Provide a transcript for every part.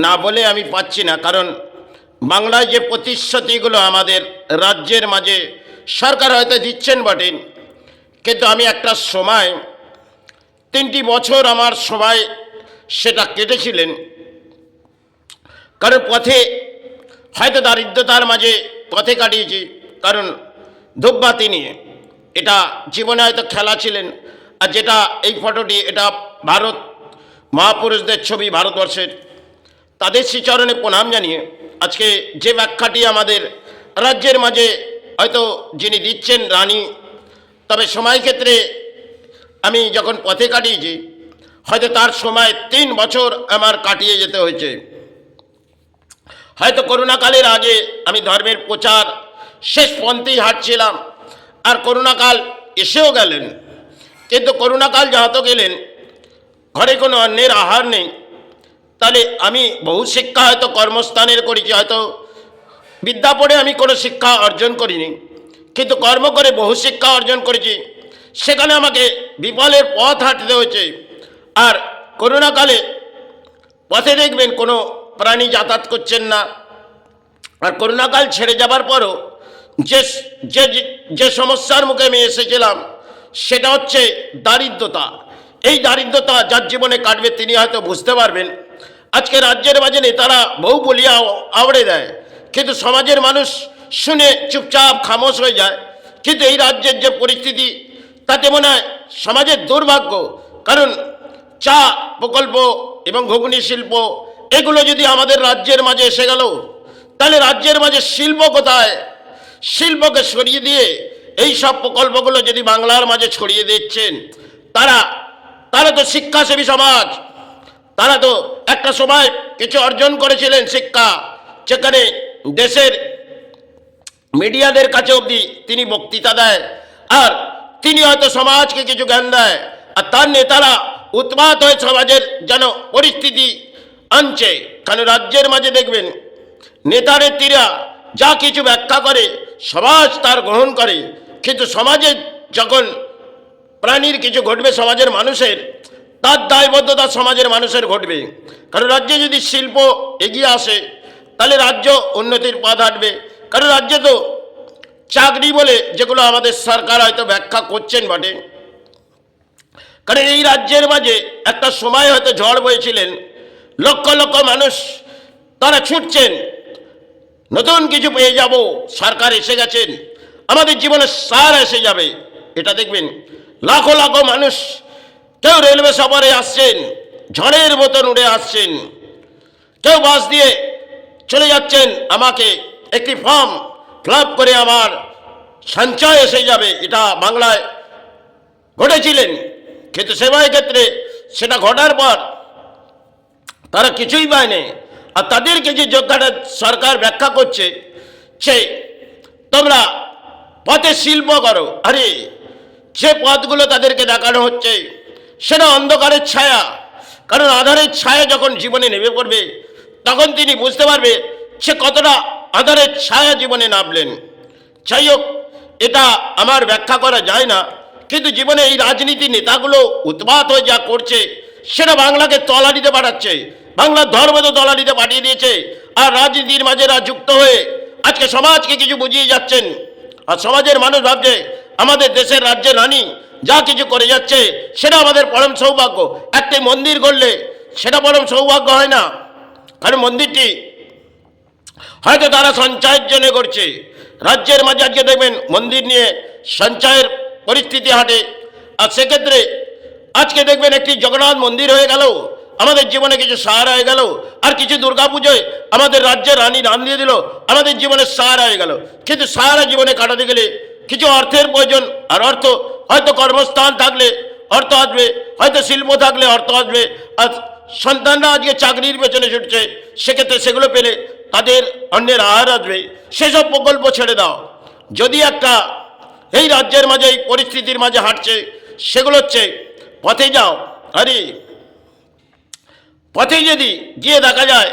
না বলে আমি পাচ্ছি না, কারণ বাংলায় যে প্রতিশ্রুতিগুলো আমাদের রাজ্যের মাঝে সরকার হয়তো দিচ্ছেন বটেন, কিন্তু আমি একটা সময় 3টি বছর আমার সময় সেটা কেটেছিলেন, কারণ পথে হয়তো দারিদ্রতার মাঝে পথে কাটিয়েছি, কারণ ধূপবাতি নিয়ে এটা জীবনে হয়তো খেলা ছিলেন। আর যেটা এই ফটোটি, এটা ভারত মহাপুরুষদের ছবি ভারতবর্ষের, তাদের শ্রীচরণে প্রণাম জানিয়ে আজকে যে ব্যাখ্যাটি আমাদের রাজ্যের মাঝে হয়তো যিনি দিচ্ছেন রানী, তবে সময় ক্ষেত্রে আমি যখন পথে কাটিয়েছি হয়তো তার সময় 3 বছর আমার কাটিয়ে যেতে হয়েছে। হয়তো করোনাকালের আগে আমি ধর্মের প্রচার শেষ পন্থেই হাঁটছিলাম, আর করোনাকাল এসেও গেলেন, কিন্তু করোনাকাল যাহাতো গেলেন, ঘরে কোনো অন্যের আহার নেই। তাহলে আমি বহু শিক্ষা হয়তো কর্মস্থানের করেছি, হয়তো বিদ্যা পড়ে আমি কোনো শিক্ষা অর্জন করিনি, কিন্তু কর্ম করে বহু শিক্ষা অর্জন করেছি। সেখানে আমাকে বিফলের পথ হাঁটতে হয়েছে। আর করোনাকালে পথে দেখবেন কোনো প্রাণী যাতায়াত করছেন না। আর করোনাকাল ছেড়ে যাবার পরও যে যে যে সমস্যার মুখে আমি এসেছিলাম সেটা হচ্ছে দারিদ্রতা। এই দারিদ্রতা যার জীবনে কাটবে তিনি হয়তো বুঝতে পারবেন। আজকে রাজ্যের মাঝে নেতারা বহু বলিয়া আওড়ে দেয়, কিন্তু সমাজের মানুষ শুনে চুপচাপ খামোশ হয়ে যায়। কিন্তু এই রাজ্যের যে পরিস্থিতি, তাতে মনে হয় সমাজের দুর্ভাগ্য। কারণ চা প্রকল্প এবং ঘুগনি শিল্প এগুলো যদি আমাদের রাজ্যের মাঝে এসে গেল, তাহলে রাজ্যের মাঝে শিল্প কোথায়? শিল্পকে সরিয়ে দিয়ে এই সব প্রকল্পগুলো যদি বাংলার মাঝে ছড়িয়ে দিচ্ছেন, তারা তো শিক্ষাসেবী সমাজ, তারা তো একটা সময় কিছু অর্জন করেছিলেন শিক্ষা, যেখানে দেশের মিডিয়াদের কাছে অবধি তিনি বক্তৃতা দেয়, আর তিনি হয়তো সমাজকে কিছু জ্ঞান দেয়, আর তার নেতারা উৎপাত হয়ে সমাজের যেন পরিস্থিতি আনছে। কারণ রাজ্যের মাঝে দেখবেন নেতানেত্রীরা যা কিছু ব্যাখ্যা করে সমাজ তার গ্রহণ করে, কিন্তু সমাজে যখন প্রাণীর কিছু ঘটবে সমাজের মানুষের, তার দায়বদ্ধতা সমাজের মানুষের ঘটবে। কারণ রাজ্যে যদি শিল্প এগিয়ে আসে তাহলে রাজ্য উন্নতির পথ হাঁটবে। কারণ রাজ্যে তো চাকরি বলে যেগুলো আমাদের সরকার হয়তো ব্যাখ্যা করছেন বটে, কারণ এই রাজ্যের মাঝে একটা সময় হয়তো ঝড় বয়েছিলেন, লক্ষ লক্ষ মানুষ তারা ছুটছেন, নতুন কিছু পেয়ে যাব, সরকার এসে গেছেন, আমাদের জীবনে সার এসে যাবে। এটা দেখবেন লাখো লাখো মানুষ, কেউ রেলওয়ে সফরে আসছেন, ঝড়ের মতন উড়ে আসছেন, কেউ বাস দিয়ে চলে যাচ্ছেন, আমাকে একটি ফর্ম ফিল আপ করে আমার সঞ্চয় এসে যাবে, এটা বাংলায় ঘটেছিলেন। কিন্তু সেবায় ক্ষেত্রে সেটা ঘটার পর তারা কিছুই পায়নি। আর তাদেরকে যে যোগ্যতা সরকার ব্যাখ্যা করছে, সে তোমরা পথে শিল্প করো। আরে যে পথগুলো তাদেরকে দেখানো হচ্ছে সেটা অন্ধকারের ছায়া। কারণ আধারের ছায়া যখন জীবনে নেমে পড়বে, তখন তিনি বুঝতে পারবে সে কতটা আধারের ছায়া জীবনে নামলেন। যাই হোক, এটা আমার ব্যাখ্যা করা যায় না, কিন্তু জীবনে এই রাজনীতি নেতাগুলো উৎপাত হয়ে যা করছে সেটা বাংলাকে তলানিতে পাঠাচ্ছে, বাংলার ধর্ম তো তলানিতে পাঠিয়ে দিয়েছে। আর রাজনীতির মাঝেরা যুক্ত হয়ে আজকে সমাজকে কিছু বুঝিয়ে যাচ্ছেন, আর সমাজের মানুষ ভাবছে আমাদের দেশের রাজ্যের রানী যা কিছু করে যাচ্ছে সেটা আমাদের পরম সৌভাগ্য। একটি মন্দির করলে সেটা পরম সৌভাগ্য হয় না, কারণ মন্দিরটি হয়তো তারা সঞ্চয়ের জন্য করছে। রাজ্যের মাঝে আজকে দেখবেন মন্দির নিয়ে সঞ্চয়ের পরিস্থিতি হাঁটে। আর সেক্ষেত্রে আজকে দেখবেন একটি জগন্নাথ মন্দির হয়ে গেল, আমাদের জীবনে কিছু সাহারা হয়ে গেল। আর কিছু দুর্গাপুজোয় আমাদের রাজ্যের রানী নাম দিয়ে দিল, আমাদের জীবনের সাহারা হয়ে গেল। কিন্তু সাহারা জীবনে কাটাতে গেলে কিছু অর্থের প্রয়োজন, আর অর্থ হয়তো কর্মস্থান থাকলে অর্থ আসবে, হয়তো শিল্প থাকলে অর্থ আসবে। আর সন্তানরা আজকে চাকরির পেছনে ছুটছে, সেক্ষেত্রে সেগুলো পেলে তাদের অন্যের আহার আসবে। সেসব প্রকল্প ছেড়ে দাও। যদি একটা এই রাজ্যের মাঝে এই পরিস্থিতির মাঝে হাঁটছে, সেগুলো হচ্ছে পথে যাও। আরে পথে যদি গিয়ে দেখা যায়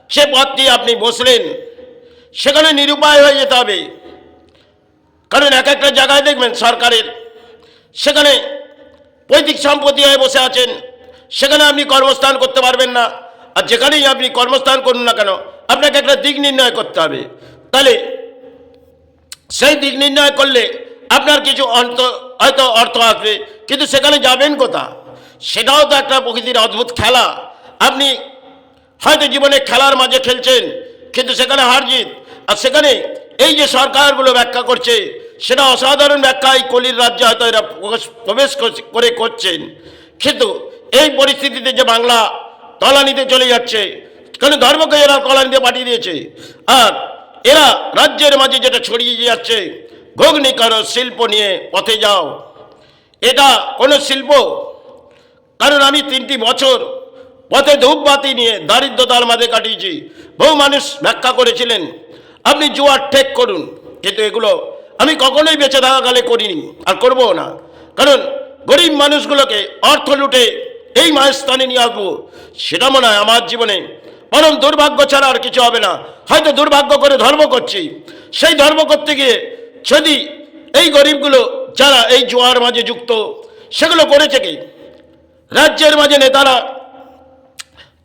সে পথ দিয়ে আপনি বসলেন, সেখানে নিরুপায় হয়ে যেতে হবে। কারণ এক একটা জায়গায় দেখবেন সরকারের, সেখানে পৈতৃক সম্পত্তি হয়ে বসে আছেন, সেখানে আপনি কর্মস্থান করতে পারবেন না। আর যেখানেই আপনি কর্মস্থান করুন না কেন আপনাকে একটা দিক নির্ণয় করতে হবে। তাহলে সেই দিক নির্ণয় করলে আপনার কিছু হয়তো অর্থ আসবে, কিন্তু সেখানে যাবেন কোথা? সেটাও তো একটা প্রকৃতির অদ্ভুত খেলা। আপনি হয়তো জীবনে খেলার মাঝে খেলছেন, কিন্তু সেখানে হার জিত। আর সেখানে এই যে সরকারগুলো ব্যাখ্যা করছে, সেটা অসাধারণ ব্যাখ্যা এই কলির রাজ্যে হয়তো এরা প্রবেশ করে করছেন। কিন্তু এই পরিস্থিতিতে যে বাংলা তলানিতে চলে যাচ্ছে, কারণ ধর্মকে এরা তলানিতে পাঠিয়ে দিয়েছে। আর এরা রাজ্যের মাঝে যেটা ছড়িয়ে যাচ্ছে, ঘুগনি করো, শিল্প নিয়ে পথে যাও, এটা কোনো শিল্প? কারণ আমি 3টি বছর পথে ধূপবাতি নিয়ে দারিদ্রতার মাঝে কাটিয়েছি। বহু মানুষ ব্যাখ্যা করেছিলেন আপনি জুয়ার ঠেক করুন, কিন্তু এগুলো আমি কখনোই বেঁচে থাকাকালে করিনি আর করবো না। কারণ গরিব মানুষগুলোকে অর্থ লুটে এই মায়ের স্থানে নিয়ে আসবো, সেটা মনে হয় আমার জীবনে পরম দুর্ভাগ্য ছাড়া আর কিছু হবে না। হয়তো দুর্ভাগ্য করে ধর্ম করছি, সেই ধর্ম করতে গিয়ে যদি এই গরিবগুলো যারা এই জুয়ার মাঝে যুক্ত, সেগুলো করেছে কি? রাজ্যের মাঝে নেতারা,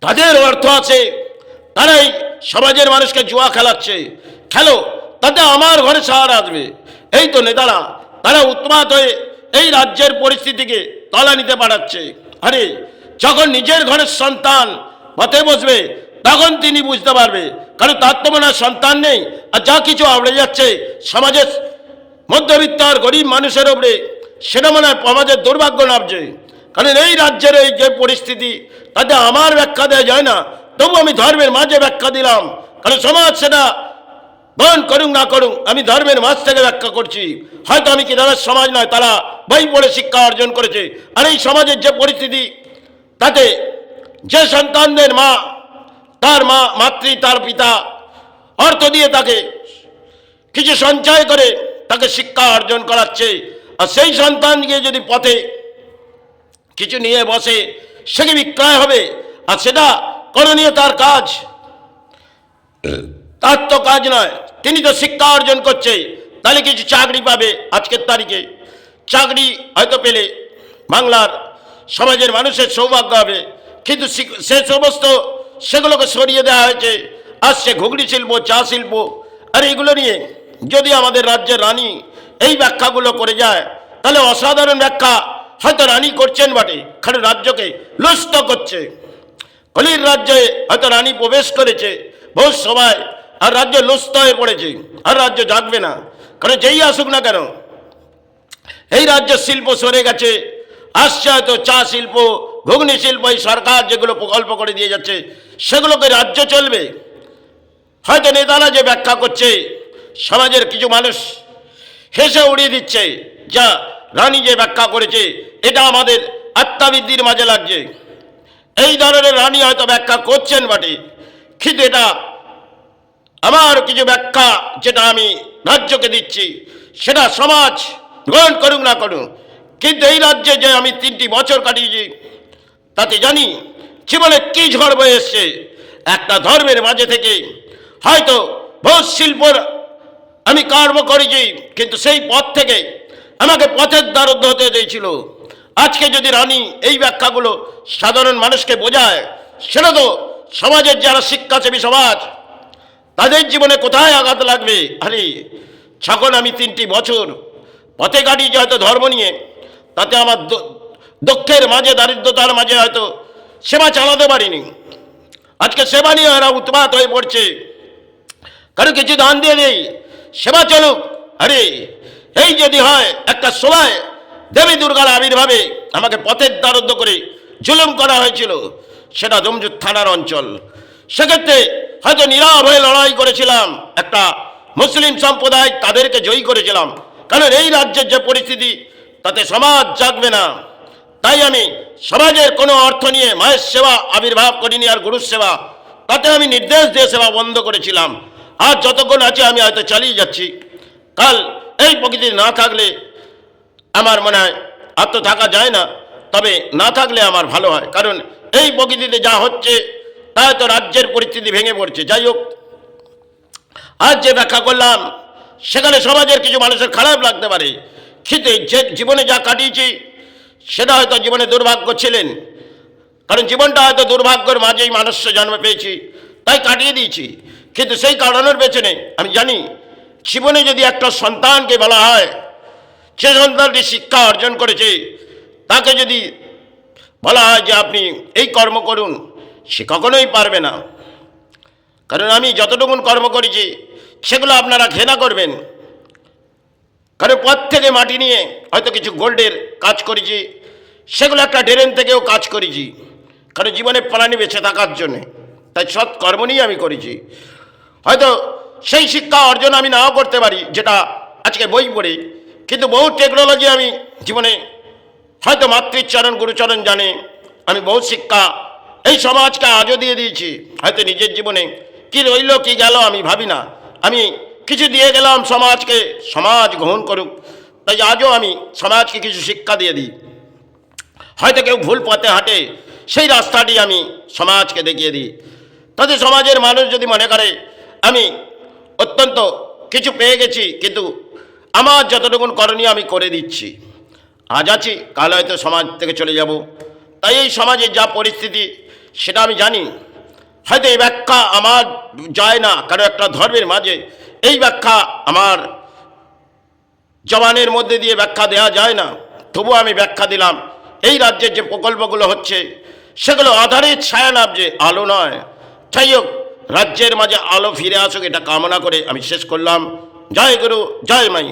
তাদের অর্থ আছে, তারাই সমাজের মানুষকে জুয়া খেলাচ্ছে। খেলো, তাতে আমার ঘরে সাহারা আসবে। এই তো নেতারা, তারা উন্মাদ হয়ে এই রাজ্যের পরিস্থিতিকে তলানিতে পাঠাচ্ছে। আরে যখন নিজের ঘরের সন্তান পথে বসবে, তখন তিনি বুঝতে পারবে, কারণ তার তো মনে হয় সন্তান নেই। আর যা কিছু আবড়ে যাচ্ছে সমাজের মধ্যবিত্ত আর গরিব মানুষের ওপরে, সেটা মনে হয় সমাজের দুর্ভাগ্য নামছে। কারণ এই রাজ্যের এই যে পরিস্থিতি, তাতে আমার ব্যাখ্যা দেওয়া যায় না, তবু আমি ধর্মের মাঝে ব্যাখ্যা দিলাম। কারণ সমাজ সেটা গ্রহণ করুক না করুক, আমি ধর্মের মাঝ থেকে ব্যাখ্যা করছি। হয়তো আমি কি তাদের সমাজ নয়, তারা বই পড়ে শিক্ষা অর্জন করেছে। আর এই সমাজের যে পরিস্থিতি, তাতে যে সন্তানদের মা, তার মাতৃ, তার পিতা অর্থ দিয়ে তাকে কিছু সঞ্চয় করে তাকে শিক্ষা অর্জন করাচ্ছে, আর সেই সন্তান গিয়ে যদি পথে কিছু নিয়ে বসে, সে কি বিক্রয় হবে? আর সেটা করণীয় তার কাজ, তার তো কাজ নয়। তিনি তো শিক্ষা অর্জন করছে, তাহলে কিছু চাকরি পাবে। আজকের তারিখে চাকরি হয়তো পেলে বাংলার সমাজের মানুষের সৌভাগ্য হবে, কিন্তু সে সমস্ত সেগুলোকে সরিয়ে দেওয়া হয়েছে। আসছে ঘুগনি শিল্প, চা শিল্প। আর এগুলো নিয়ে যদি আমাদের রাজ্যের রানী এই ব্যাখ্যাগুলো করে যায়, তাহলে অসাধারণ ব্যাখ্যা হয়তো রানী করছেন বটে, কারণ রাজ্যকে লুষ্ট করছে। কলির রাজ্যে হয়তো রানী প্রবেশ করেছে বহু সময়, আর রাজ্য লুষ্ট হয়ে পড়েছে, আর রাজ্য জাগবে না। কারণ যেই আসুক না কেন, এই রাজ্যের শিল্প সরে গেছে। আসছে হয়তো চা শিল্প, ঘুগনি শিল্প, এই সরকার যেগুলো প্রকল্প করে দিয়ে যাচ্ছে, সেগুলোকে রাজ্য চলবে। হয়তো নেতারা যে ব্যাখ্যা করছে, সমাজের কিছু মানুষ হেসে উড়িয়ে দিচ্ছে, যা রানী যে ব্যাখ্যা করেছে এটা আমাদের আত্মাবৃদ্ধির মাঝে লাগছে। এই ধরনের রানী হয়তো ব্যাখ্যা করছেন বটে, কিন্তু এটা আমার কিছু ব্যাখ্যা যেটা আমি রাজ্যকে দিচ্ছি, সেটা সমাজ গ্রহণ করুক না করুক। কিন্তু এই রাজ্যে যে আমি 3টি বছর কাটিয়েছি, তাতে জানি জীবনে কি ঝড় বয়ে এসছে। একটা ধর্মের মাঝে থেকে হয়তো বহু শিল্পর আমি কর্ম করেছি, কিন্তু সেই পথ থেকে আমাকে পথের দ্বারস্থ হতে দিয়েছিল। আজকে যদি রানী এই ব্যাখ্যাগুলো সাধারণ মানুষকে বোঝায়, সেটা তো সমাজের যারা শিক্ষাসেবী সমাজ, তাদের জীবনে কোথায় আঘাত লাগবে। আরে যখন আমি 3টি বছর পথে কাটিয়েছি হয়তো ধর্ম নিয়ে, তাতে আমার দুঃখের মাঝে, দারিদ্রতার মাঝে হয়তো সেবা চালাতে পারিনি। আজকে সেবা নিয়ে এরা উৎপাত হয়ে পড়ছে, কারণ কিছু দান দিয়ে নেই, সেবা চলুক। আরে এই যদি হয় একটা সময় দেবী দুর্গার আবির্ভাবে আমাকে পথের দ্বারস্থ করে জুলুম করা হয়েছিল, সেটা জমজুর থানার অঞ্চল। সেক্ষেত্রে হয়তো নীরব হয়ে লড়াই করেছিলাম, একটা মুসলিম সম্প্রদায়, তাদেরকে জয়ী করেছিলাম। কারণ এই রাজ্যের যে পরিস্থিতি, তাতে সমাজ জাগবে না। তাই আমি সমাজের কোনো অর্থ নিয়ে মায়ের সেবা আবির্ভাব করিনি, আর গুরুর সেবা, তাতে আমি নির্দেশ দিয়ে সেবা বন্ধ করেছিলাম। আর যতক্ষণ আছে আমি হয়তো চালিয়ে যাচ্ছি। কাল এই প্রকৃতি না থাকলে আমার মনে হয় আর তো থাকা যায় না, তবে না থাকলে আমার ভালো হয়। কারণ এই প্রকৃতিতে যা হচ্ছে, তা হয়তো রাজ্যের পরিস্থিতি ভেঙে পড়ছে। যাই হোক, আজ যে ব্যাখ্যা করলাম, সেখানে সমাজের কিছু মানুষের খারাপ লাগতে পারে, কিন্তু যে জীবনে যা কাটিয়েছি, সেটা হয়তো জীবনে দুর্ভাগ্য ছিলেন। কারণ জীবনটা হয়তো দুর্ভাগ্যের মাঝেই মানুষ জন্ম পেয়েছি, তাই কাটিয়ে দিয়েছি। কিন্তু সেই কাটানোর পেছনে আমি জানি, জীবনে যদি একটা সন্তানকে বলা হয় সে সন্তানটি শিক্ষা অর্জন করেছে, তাকে যদি বলা হয় যে আপনি এই কর্ম করুন, সে কখনোই পারবে না। কারণ আমি যতটুকুন কর্ম করেছি সেগুলো আপনারা ঘৃণা করবেন। কারণ পথ থেকে মাটি নিয়ে হয়তো কিছু গোল্ডের কাজ করেছি, সেগুলো একটা ড্রেন থেকেও কাজ করেছি, কারণ জীবনে প্রাণী বেঁচে থাকার জন্যে। তাই সৎ কর্ম নিয়ে আমি করেছি। হয়তো সেই শিক্ষা অর্জন আমি নাও করতে পারি যেটা আজকে বই পড়ে, কিন্তু বহু টেকনোলজি আমি জীবনে হয়তো মাতৃচরণ গুরুচরণ জানে আমি বহু শিক্ষা এই সমাজকে আজও দিয়ে দিয়েছি। হয়তো নিজের জীবনে কি রইল কি গেল আমি ভাবি না, আমি কিছু দিয়ে গেলাম সমাজকে, সমাজ গ্রহণ করুক। তাই আজও আমি সমাজকে কিছু শিক্ষা দিয়ে দিই। হয়তো কেউ ভুল পথে হাঁটে, সেই রাস্তাটি আমি সমাজকে দেখিয়ে দিই। তাতে সমাজের মানুষ যদি মনে করে আমি অত্যন্ত কিছু পেয়ে গেছি, কিন্তু আমার যতটুকুন করণীয় আমি করে দিচ্ছি। আজ আছি, কাল হয়তো সমাজ থেকে চলে যাব। তাই এই সমাজের যা পরিস্থিতি সেটা আমি জানি। হয়তো এই ব্যাখ্যা আমার যায় না, কারণ একটা ধর্মের মাঝে এই ব্যাখ্যা আমার জবানের মধ্যে দিয়ে ব্যাখ্যা দেওয়া যায় না। তবুও আমি ব্যাখ্যা দিলাম। এই রাজ্যের যে প্রকল্পগুলো হচ্ছে সেগুলো আধারের ছায়া নামছে, আলো নয়। যাই হোক, রাজ্যের মাঝে আলো ফিরে আসুক এটা কামনা করে আমি শেষ করলাম। জয় গুরু, জয় মাই।